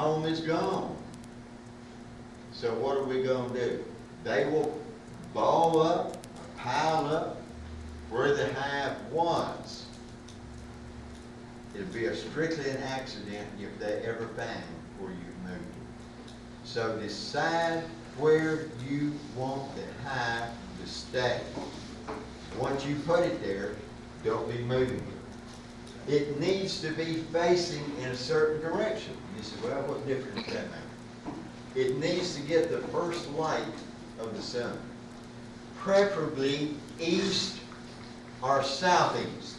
home is gone. So what are we going to do? They will ball up, pile up where the hive was. It'll be strictly an accident if they ever find where you've moved it. So decide where you want the hive to stay. Once you put it there, don't be moving it. It needs to be facing in a certain direction. You say, well, what difference does that make? It needs to get the first light of the sun, preferably east or southeast.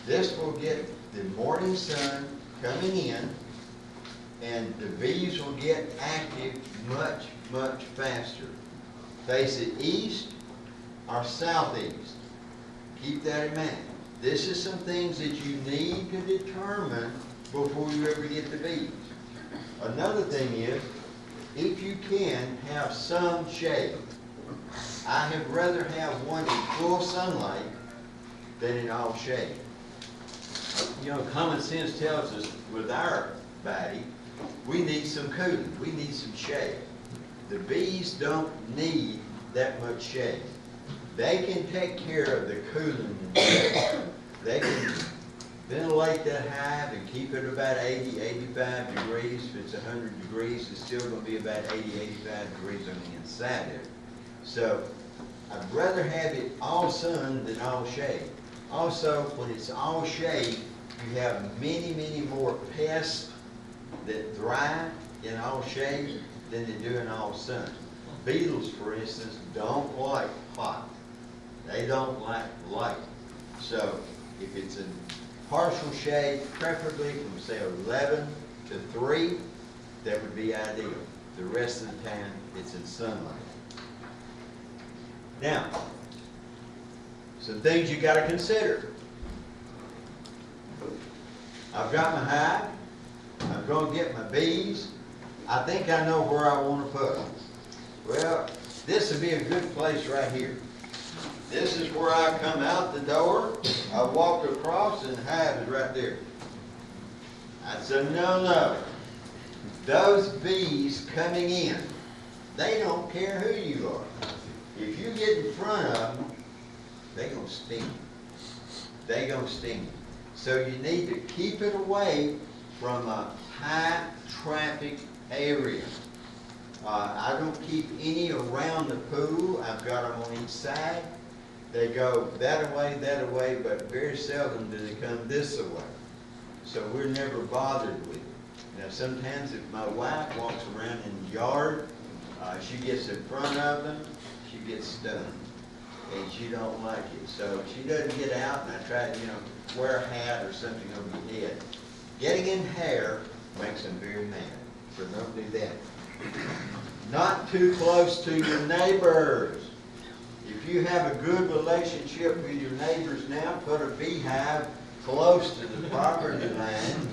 This will get the morning sun coming in, and the bees will get active much, much faster. Face it east or southeast. Keep that in mind. This is some things that you need to determine before you ever get the bees. Another thing is, if you can, have some shade. I have rather have one in full sunlight than in all shade. You know, common sense tells us with our body, we need some cooling, we need some shade. The bees don't need that much shade. They can take care of the cooling and shade. They can ventilate that hive and keep it about 80, 85 degrees. If it's 100 degrees, it's still going to be about 80, 85 degrees on the inside there. So I'd rather have it all sun than all shade. Also, when it's all shade, you have many, many more pests that thrive in all shade than they do in all sun. Beetles, for instance, don't like hot. They don't like light. So if it's in partial shade, preferably from say 11 to 3, that would be ideal. The rest of the time, it's in sunlight. Now, some things you got to consider. I've got my hive. I'm going to get my bees. I think I know where I want to put them. Well, this would be a good place right here. This is where I come out the door. I walk across and the hive is right there. I said, no. Those bees coming in, they don't care who you are. If you get in front of them, they're going to sting you. They're going to sting you. So you need to keep it away from a high traffic area. I don't keep any around the pool. I've got them on each side. They go that way, but very seldom do they come this way. So we're never bothered with it. Now sometimes if my wife walks around in the yard, she gets in front of them, she gets stung. And she don't like it. So she doesn't get out, and I try to, wear a hat or something over your head. Getting in hair makes them very mad. So don't do that. Not too close to your neighbors. If you have a good relationship with your neighbors now, put a beehive close to the property line,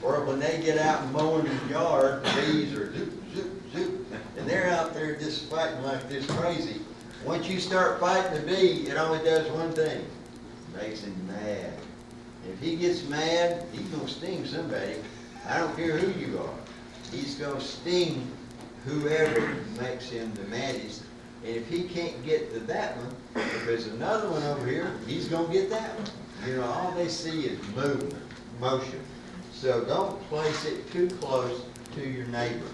or when they get out and mowing the yard, the bees are zoop, zoop, zoop, and they're out there just fighting like this crazy. Once you start fighting the bee, it only does one thing. It makes him mad. If he gets mad, he's going to sting somebody. I don't care who you are. He's going to sting whoever makes him the maddest. And if he can't get to that one, if there's another one over here, he's going to get that one. All they see is movement, motion. So don't place it too close to your neighbor.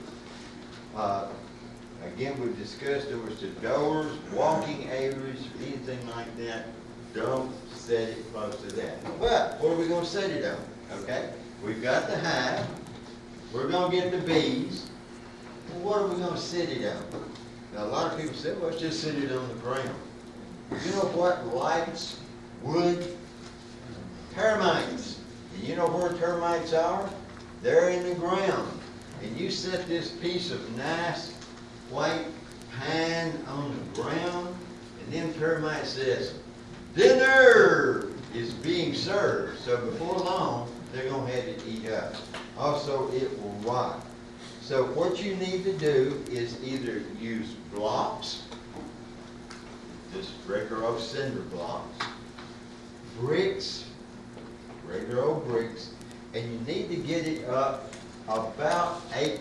Again, we've discussed doors to doors, walking areas, anything like that. Don't set it close to that. But what are we going to set it on? Okay, we've got the hive. We're going to get the bees. Well, what are we going to set it on? Now, a lot of people say, well, let's just set it on the ground. You know what lights wood? Termites. And you know where termites are? They're in the ground. And you set this piece of nice white pine on the ground, and then termite says, dinner is being served. So before long, they're going to have it eat up. Also, it will rot. So what you need to do is either use blocks, just regular old cinder blocks, bricks, regular old bricks, and you need to get it up about 8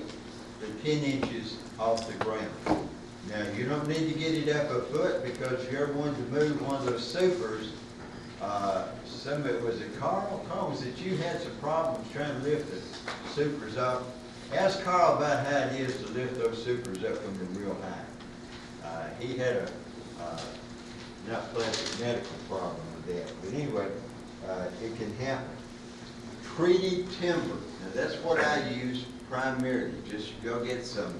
to 10 inches off the ground. Now, you don't need to get it up a foot, because if you ever wanted to move one of those supers, was it Carl? Carl, was it you had some problems trying to lift the supers up? Ask Carl about how it is to lift those supers up from the real high. He had a not pleasant medical problem with that, but anyway, it can happen. Treated timber. Now that's what I use primarily. Just go get some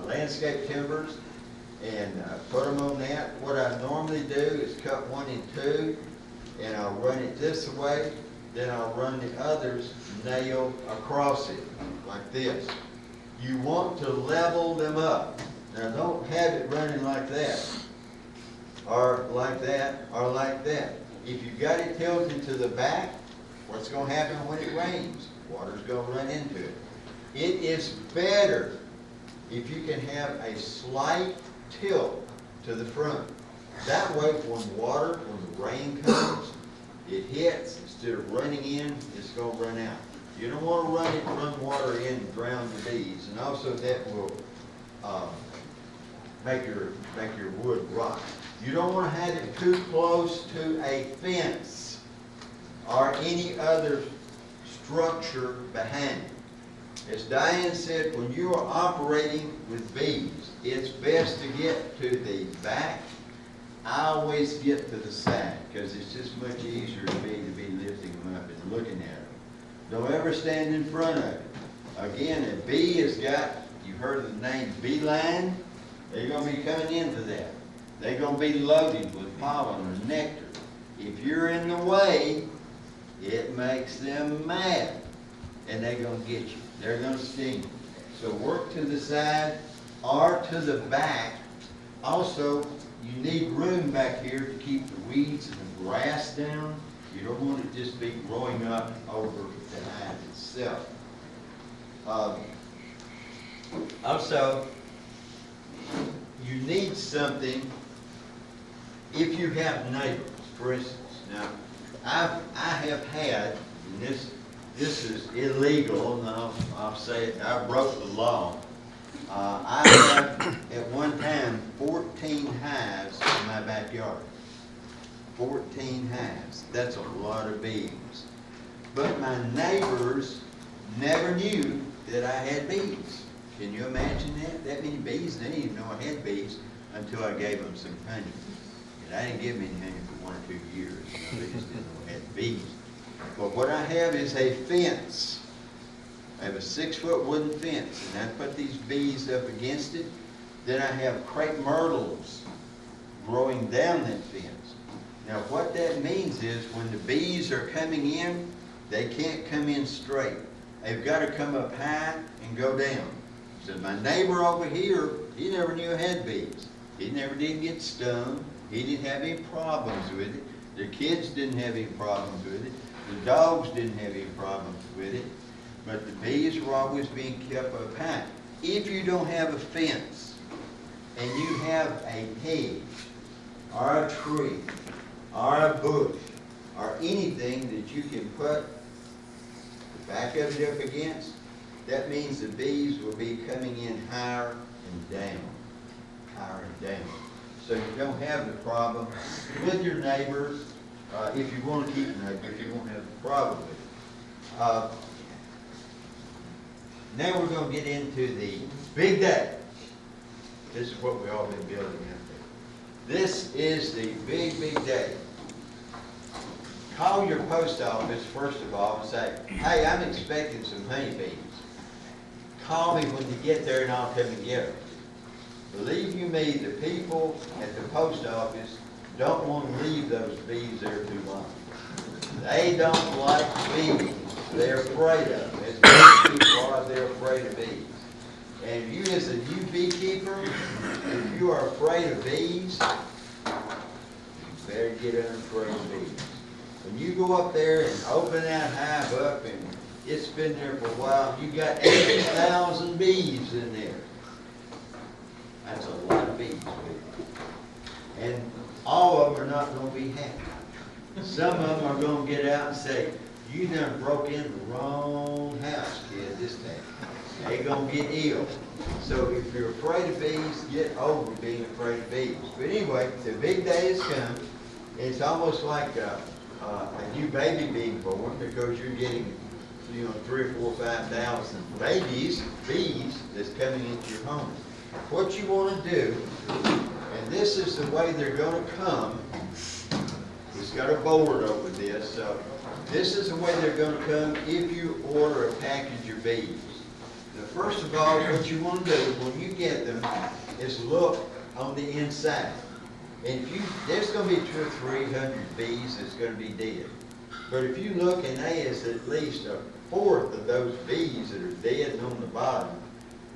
landscape timbers and put them on that. What I normally do is cut one in two, and I'll run it this way, then I'll run the others nailed across it, like this. You want to level them up. Now don't have it running like that, or like that, or like that. If you've got it tilted to the back, what's going to happen when it rains? Water's going to run into it. It is better if you can have a slight tilt to the front. That way, when the rain comes, it hits, instead of running in, it's going to run out. You don't want to run water in and drown the bees, and also that will make your wood rot. You don't want to have it too close to a fence or any other structure behind it. As Diane said, when you are operating with bees, it's best to get to the back. I always get to the side, because it's just much easier to be lifting them up and looking at them. Don't ever stand in front of it. Again, a bee has got, you heard the name beeline, they're going to be coming into that. They're going to be loaded with pollen or nectar. If you're in the way, it makes them mad, and they're going to get you. They're going to sting you. So work to the side or to the back. Also, you need room back here to keep the weeds and the grass down. You don't want it just be growing up over the hive itself. Also, you need something if you have neighbors, for instance. Now, I have had, and this is illegal, and I'll say it, I broke the law. I had at one time 14 hives in my backyard. 14 hives. That's a lot of bees. But my neighbors never knew that I had bees. Can you imagine that? That many bees? They didn't even know I had bees until I gave them some honey. And I didn't give them any honey for 1 or 2 years. They just didn't know I had bees. But what I have is a fence. I have a 6-foot wooden fence, and I put these bees up against it. Then I have crepe myrtles growing down that fence. Now what that means is when the bees are coming in, they can't come in straight. They've got to come up high and go down. So my neighbor over here, he never knew I had bees. He never did get stung. He didn't have any problems with it. The kids didn't have any problems with it. The dogs didn't have any problems with it. But the bees were always being kept up high. If you don't have a fence and you have a hedge or a tree or a bush or anything that you can put the back of it up against, that means the bees will be coming in higher and down, higher and down. So you don't have the problem with your neighbors. If you want to keep neighbors, you won't have the problem with it. Now we're going to get into the big day. This is what we've all been building up there. This is the big, big day. Call your post office, first of all, and say, hey, I'm expecting some honeybees. Call me when you get there and I'll come and get them. Believe you me, the people at the post office don't want to leave those bees there too long. They don't like bees. They're afraid of them. As many people are, they're afraid of bees. And you as a new beekeeper, if you are afraid of bees, you better get unafraid of bees. When you go up there and open that hive up and it's been there for a while, you got 80,000 bees in there. That's a lot of bees, people. And all of them are not going to be happy. Some of them are going to get out and say, you done broke in the wrong house, kid, this time. They gonna get ill. So if you're afraid of bees, get over being afraid of bees. But anyway, the big day has come. It's almost like a new baby being born because you're getting, 3,000 or 4,000, 5,000 bees that's coming into your home. What you want to do, and this is the way they're going to come. It's got a board over this, so this is the way they're going to come if you order a package of bees. Now, first of all, what you want to do when you get them is look on the inside. And there's going to be 200 or 300 bees that's going to be dead. But if you look and there's at least a fourth of those bees that are dead and on the bottom,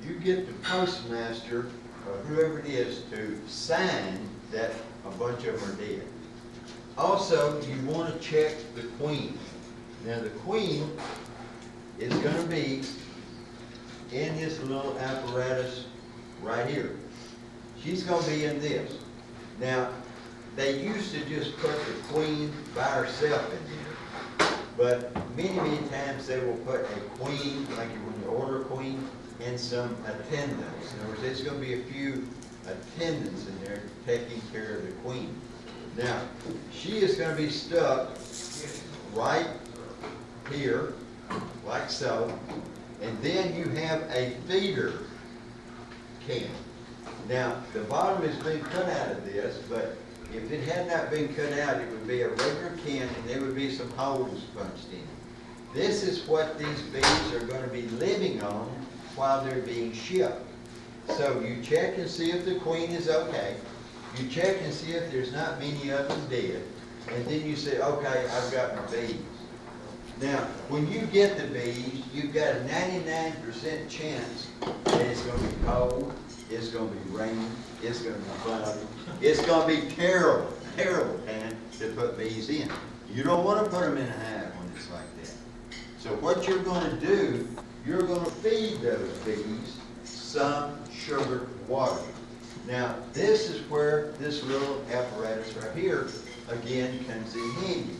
you get the postmaster or whoever it is to sign that a bunch of them are dead. Also, you want to check the queen. Now the queen is going to be in this little apparatus right here. She's going to be in this. Now, they used to just put the queen by herself in here, but many times they will put a queen, like when you order a queen, and some attendants. In other words, there's going to be a few attendants in there taking care of the queen. Now, she is going to be stuck right here, like so, and then you have a feeder can. Now, the bottom has been cut out of this, but if it had not been cut out, it would be a regular can and there would be some holes punched in it. This is what these bees are going to be living on while they're being shipped. So you check and see if the queen is okay. You check and see if there's not many of them dead. And then you say, okay, I've got my bees. Now, when you get the bees, you've got a 99% chance that it's going to be cold, it's going to be raining, it's going to be cloudy, it's going to be terrible time to put bees in. You don't want to put them in a hive when it's like that. So what you're going to do, you're going to feed those bees some sugar water. Now, this is where this little apparatus right here, again, comes in handy.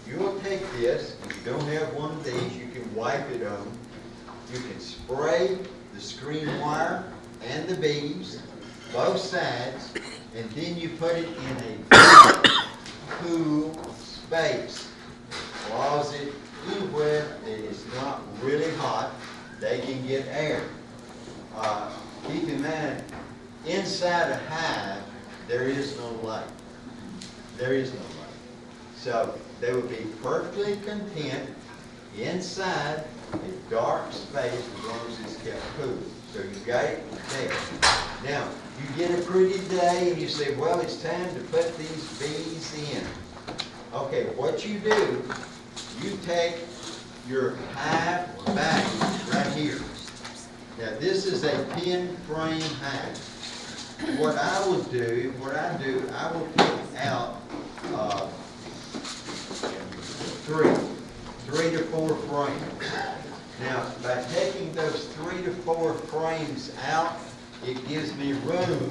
You'll take this, if you don't have one of these, you can wipe it on. You can spray the screen wire and the bees, both sides, and then you put it in a cool space, closet, anywhere that is not really hot, they can get air. Keep in mind, inside a hive, there is no light. There is no light. So they would be perfectly content inside a dark space as long as it's kept cool. So you got it there. Now, you get a pretty day and you say, well, it's time to put these bees in. Okay, what you do, you take your hive bag right here. Now, this is a pin frame hive. What I will do, I will pick out three to four frames. Now, by taking those 3 to 4 frames out, it gives me room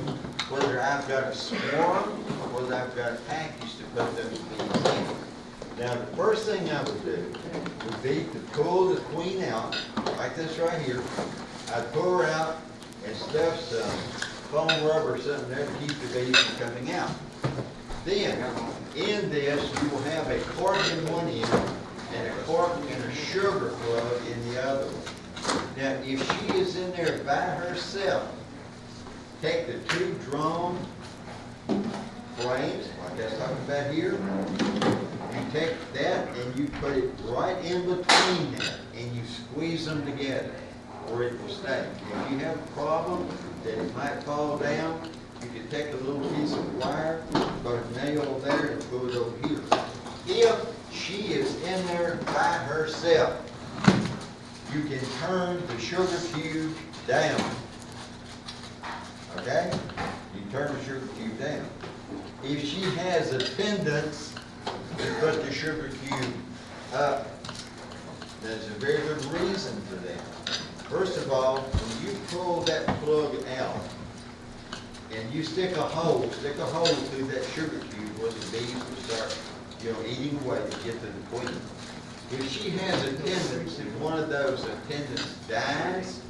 whether I've got a swarm or whether I've got a package to put those bees in. Now, the first thing I would do would be to pull the queen out, like this right here. I'd pull her out and stuff some foam rubber or something there to keep the bees from coming out. Then, in this, you will have a cork in one end and a cork and a sugar plug in the other one. Now, if she is in there by herself, take the 2 drawn frames, like I was talking about here. You take that and you put it right in between that, and you squeeze them together, or it will stay. If you have a problem that it might fall down, you can take a little piece of wire, put a nail there, and pull it over here. If she is in there by herself, you can turn the sugar cube down. Okay? You turn the sugar cube down. If she has attendants, you put the sugar cube up. There's a very good reason for that. First of all, when you pull that plug out and you stick a hole through that sugar cube where the bees will start, eating away to get to the queen. If she has attendance and one of those attendants dies,